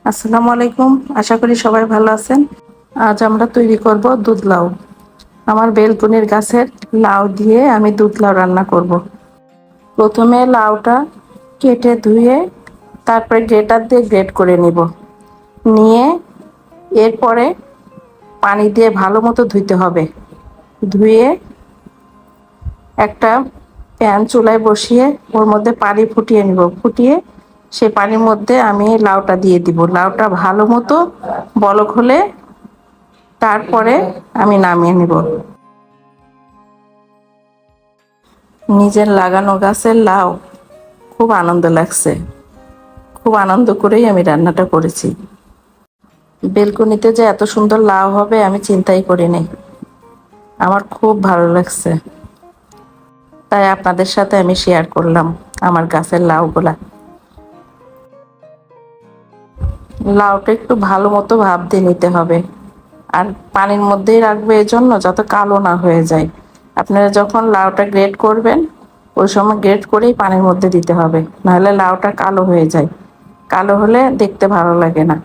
আসসালামু আলাইকুম। আশা করি সবাই ভালো আছেন। আজ আমরা তৈরি করব দুধ লাউ। আমার বেলকনির গাছের লাউ দিয়ে আমি দুধ লাউ রান্না করব। প্রথমে লাউটা কেটে ধুয়ে তারপরে গ্রেটার দিয়ে গ্রেট করে নিব। নিয়ে এরপরে পানি দিয়ে ভালো মতো ধুইতে হবে। ধুয়ে একটা প্যান চুলায় বসিয়ে ওর মধ্যে পানি ফুটিয়ে নিব। ফুটিয়ে সেই পানির মধ্যে আমি লাউটা দিয়ে দিব। লাউটা ভালো মতো বলক হলে তারপরে আমি নামিয়ে নিব। নিজের লাগানো গাছের লাউ খুব আনন্দ লাগছে। খুব আনন্দ করেই আমি রান্নাটা করেছি। বেলকনিতে যে এত সুন্দর লাউ হবে আমি চিন্তাই করিনি। আমার খুব ভালো লাগছে, তাই আপনাদের সাথে আমি শেয়ার করলাম আমার গাছের লাউগুলা। লাউটা একটু ভালো মতো ভাপ দিয়ে নিতে হবে, আর পানির মধ্যেই রাখবে এজন্য যাতে কালো না হয়ে যায়। আপনারা যখন লাউটা গ্রেট করবেন ওই সময় গ্রেট করেই পানির মধ্যে দিতে হবে, নাহলে লাউটা কালো হয়ে যায়। কালো হলে দেখতে ভালো লাগে না।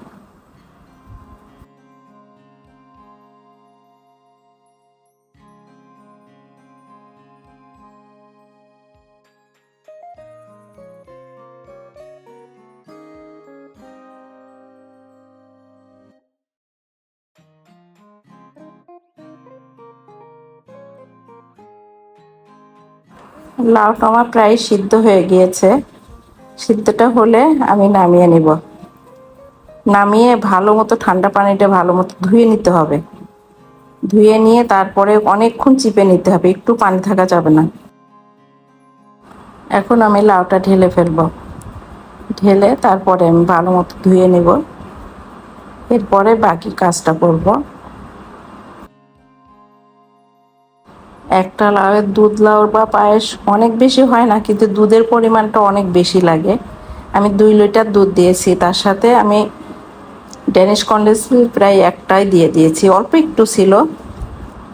লাউটা আমার প্রায় সিদ্ধ হয়ে গিয়েছে। সিদ্ধটা হলে আমি নামিয়ে নিব। নামিয়ে ভালো মতো ঠান্ডা পানিটা ভালো মতো ধুয়ে নিতে হবে। ধুয়ে নিয়ে তারপরে অনেকক্ষণ চিপে নিতে হবে, একটু পানি থাকা যাবে না। এখন আমি লাউটা ঢেলে ফেলবো। ঢেলে তারপরে আমি ভালো মতো ধুয়ে নেব। এরপরে বাকি কাজটা করব। একটা লাউয়ের দুধ লাউ বা পায়েস অনেক বেশি হয় না, কিন্তু দুধের পরিমাণটা অনেক বেশি লাগে। আমি 2 লিটার দুধ দিয়েছি, তার সাথে আমি ড্যানিশ কন্ডেন্স মিল্ক প্রায় একটাই দিয়ে দিয়েছি, অল্প একটু ছিল।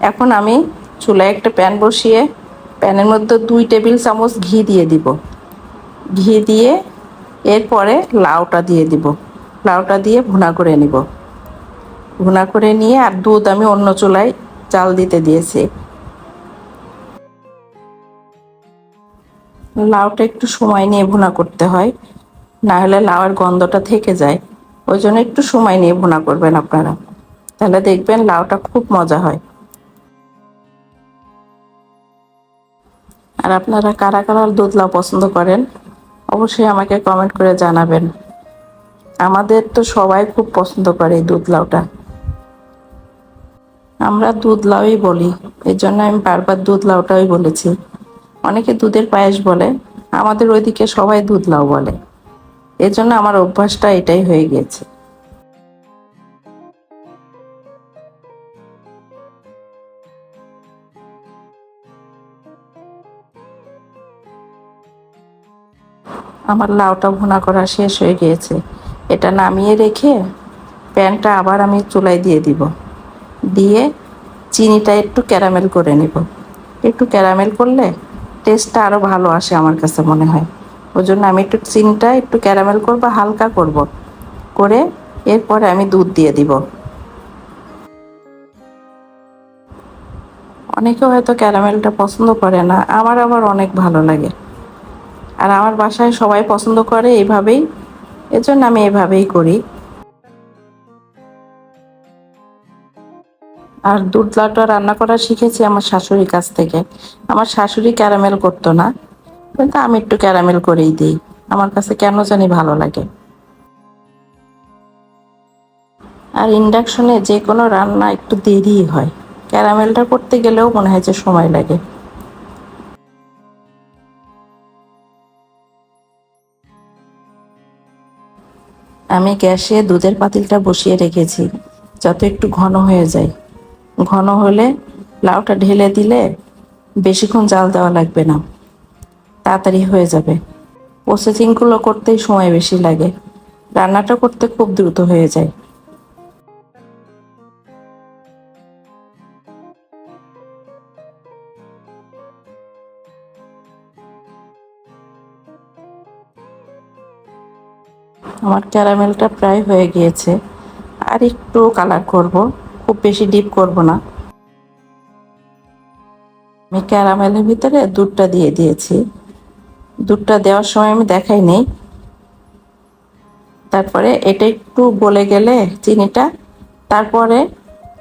এখন আমি চুলায় একটা প্যান বসিয়ে প্যানের মধ্যে 2 টেবিল চামচ ঘি দিয়ে দিব। ঘি দিয়ে এরপরে লাউটা দিয়ে দিব। লাউটা দিয়ে ভুনা করে নিব। ভুনা করে নিয়ে আর দুধ আমি অন্য চুলায় জাল দিতে দিয়েছি। লাউটা একটু সময় নিয়ে ভুনা করতে হয়, না হলে লাউয়ের গন্ধটা থেকে যায়। ওই জন্য একটু সময় নিয়ে ভুনা করবেন আপনারা, তাহলে দেখবেন লাউটা খুব মজা হয়। আর আপনারা কারা কারা দুধ লাউ পছন্দ করেন অবশ্যই আমাকে কমেন্ট করে জানাবেন। আমাদের তো সবাই খুব পছন্দ করে এই দুধ লাউটা। আমরা দুধ লাউই বলি, এই জন্য আমি বারবার দুধ লাউটাই বলেছি। অনেকে দুধের পায়েস বলে, আমাদের ওইদিকে সবাই দুধ লাউ বলে। এজন্য আমার অভ্যাসটা এটাই হয়ে গেছে। আমার লাউটা ভুনা করা শেষ হয়ে গিয়েছে। এটা নামিয়ে রেখে প্যানটা আবার আমি চুলায় দিয়ে দিব। দিয়ে চিনিটা একটু ক্যারামেল করে নেব। একটু ক্যারামেল করলে টেস্টটা আরও ভালো আসে আমার কাছে মনে হয়। ওই জন্য আমি একটু চিনিটা একটু ক্যারামেল করবো, হালকা করব। করে এরপরে আমি দুধ দিয়ে দিব। অনেকে হয়তো ক্যারামেলটা পছন্দ করে না, আমার আবার অনেক ভালো লাগে। আর আমার বাসায় সবাই পছন্দ করে এইভাবেই, এজন্য আমি এভাবেই করি। আর দুধ লাউটা রান্না করা শিখেছি আমার শাশুড়ির কাছ থেকে। আমার শাশুড়ি ক্যারামেল করতো না, কিন্তু আমি একটু ক্যারামেল করেই দিই। আমার কাছে কেন জানি ভালো লাগে। আর ইন্ডাকশনে যে কোনো রান্না একটু দেরিই হয়, ক্যারামেলটা করতে গেলেও মনে হয় যে সময় লাগে। আমি গ্যাসে দুধের পাতিলটা বসিয়ে রেখেছি যাতে একটু ঘন হয়ে যায়। ঘন হলে লাউটা ঢেলে দিলে বেশিক্ষণ জাল দেওয়া লাগবে না, তাড়াতাড়ি হয়ে যাবে। প্রসেসিংগুলো করতেই সময় বেশি লাগে, রান্নাটা করতে খুব দ্রুত হয়ে যায়। আমার ক্যারামেলটা প্রায় হয়ে গিয়েছে, আর একটু কালার করব, খুব বেশি ডিপ করব না। আমি ক্যারামেলের ভিতরে দুধটা দিয়ে দিয়েছি। দুধটা দেওয়ার সময় আমি দেখাই নেই। তারপরে এটা একটু গলে গেলে চিনিটা, তারপরে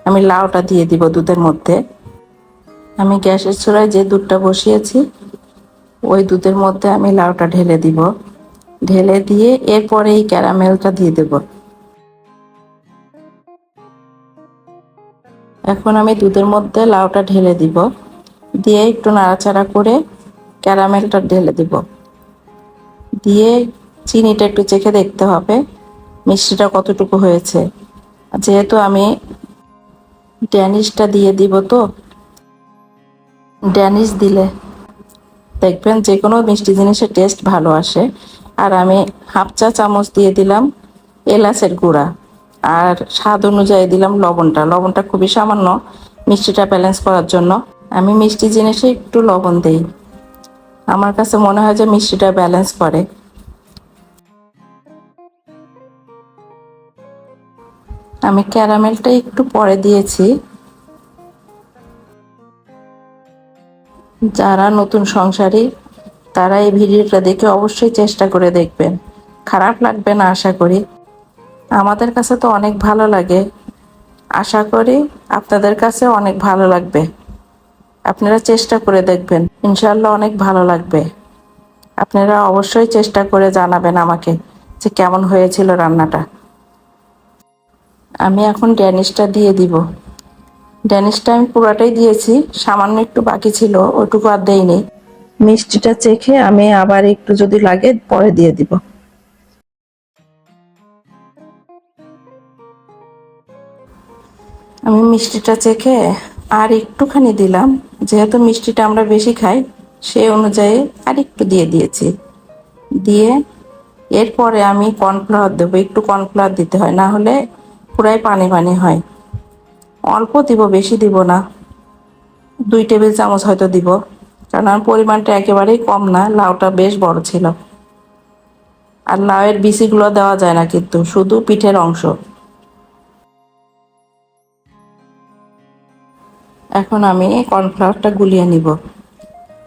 আমি লাউটা দিয়ে দিব দুধের মধ্যে। আমি গ্যাসের চুলায় যে দুধটা বসিয়েছি ওই দুধের মধ্যে আমি লাউটা ঢেলে দিব। ঢেলে দিয়ে এরপরে এই ক্যারামেলটা দিয়ে দেব। এখন আমি দুধের মধ্যে লাউটা ঢেলে দিব, দিয়ে একটু নাড়াচাড়া করে ক্যারামেলটা ঢেলে দিব। দিয়ে চিনিটা একটু চেখে দেখতে হবে মিষ্টিটা কতটুকু হয়েছে। যেহেতু আমি ড্যানিশটা দিয়ে দিব, তো ড্যানিশ দিলে দেখবেন যে কোনো মিষ্টি জিনিসের টেস্ট ভালো আসে। আর আমি হাফ চা চামচ দিয়ে দিলাম এলাচের গুঁড়া, আর স্বাদ অনুযায়ী দিলাম লবণটা। লবণটা খুবই সামান্য মিষ্টিটা ব্যালেন্স করার জন্য। আমি মিষ্টি জিনিসে একটু লবণ দিই, আমার কাছে মনে হয় যে মিষ্টিটা ব্যালেন্স করে। আমি ক্যারামেলটা একটু পরে দিয়েছি। যারা নতুন সংসারী তারা এই ভিডিওটা দেখে অবশ্যই চেষ্টা করে দেখবেন, খারাপ লাগবে না আশা করি। আমাদের কাছে তো অনেক ভালো লাগে, আশা করি আপনাদের কাছে অনেক ভালো লাগবে। আপনারা চেষ্টা করে দেখবেন, ইনশাল্লাহ অনেক ভালো লাগবে। আপনারা অবশ্যই চেষ্টা করে জানাবেন আমাকে যে কেমন হয়েছিল রান্নাটা। আমি এখন ড্যানিশটা দিয়ে দিব। ড্যানিশটা আমি পুরাটাই দিয়েছি, সামান্য একটু বাকি ছিল, ওটুকু আর দেইনি। মিষ্টিটা চেখে আমি আবার একটু যদি লাগে পরে দিয়ে দিব। আমি মিষ্টিটা চেখে আর একটুখানি দিলাম, যেহেতু মিষ্টিটা আমরা বেশি খাই সেই অনুযায়ী আর একটু দিয়ে দিয়েছি। দিয়ে এরপরে আমি কর্নফ্লাওয়ার দেবো। একটু কর্নফ্লাওয়ার দিতে হয়, না হলে পুরাই পানি পানি হয়। অল্প দিব, বেশি দিব না, 2 টেবিল চামচ হয়তো দিব, কারণ আমার পরিমাণটা একেবারেই কম না, লাউটা বেশ বড় ছিল। আর লাউয়ের বিচিগুলো দেওয়া যায় না, কিন্তু শুধু পিঠের অংশ। এখন আমি কর্নফ্লাওয়ারটা গুলিয়ে নিব।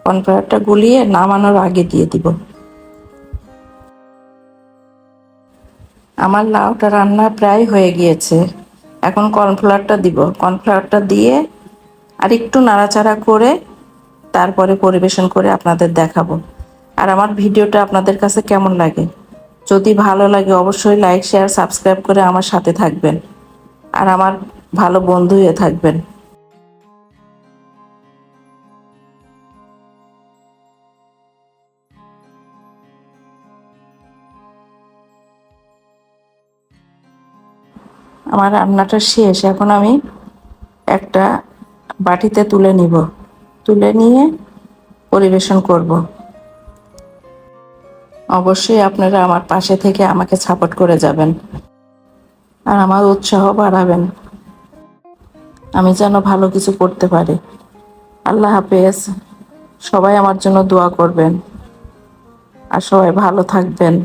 কর্নফ্লাওয়ারটা গুলিয়ে নামানোর আগে দিয়ে দিব। আমার লাউটা রান্না প্রায় হয়ে গিয়েছে। এখন কর্নফ্লাওয়ারটা দিব। কর্নফ্লাওয়ারটা দিয়ে আর একটু নাড়াচাড়া করে তারপরে পরিবেশন করে আপনাদের দেখাবো। আর আমার ভিডিওটা আপনাদের কাছে কেমন লাগে, যদি ভালো লাগে অবশ্যই লাইক, শেয়ার, সাবস্ক্রাইব করে আমার সাথে থাকবেন আর আমার ভালো বন্ধু হয়ে থাকবেন। আমার রান্নাটা শেষ, এখন আমি একটা বাটিতে তুলে নিব। তুলে নিয়ে পরিবেশন করব। অবশ্যই আপনারা আমার পাশে থেকে আমাকে সাপোর্ট করে যাবেন আর আমার উৎসাহ বাড়াবেন, আমি যেন ভালো কিছু করতে পারি। আল্লাহ হাফেজ। সবাই আমার জন্য দোয়া করবেন আর সবাই ভালো থাকবেন।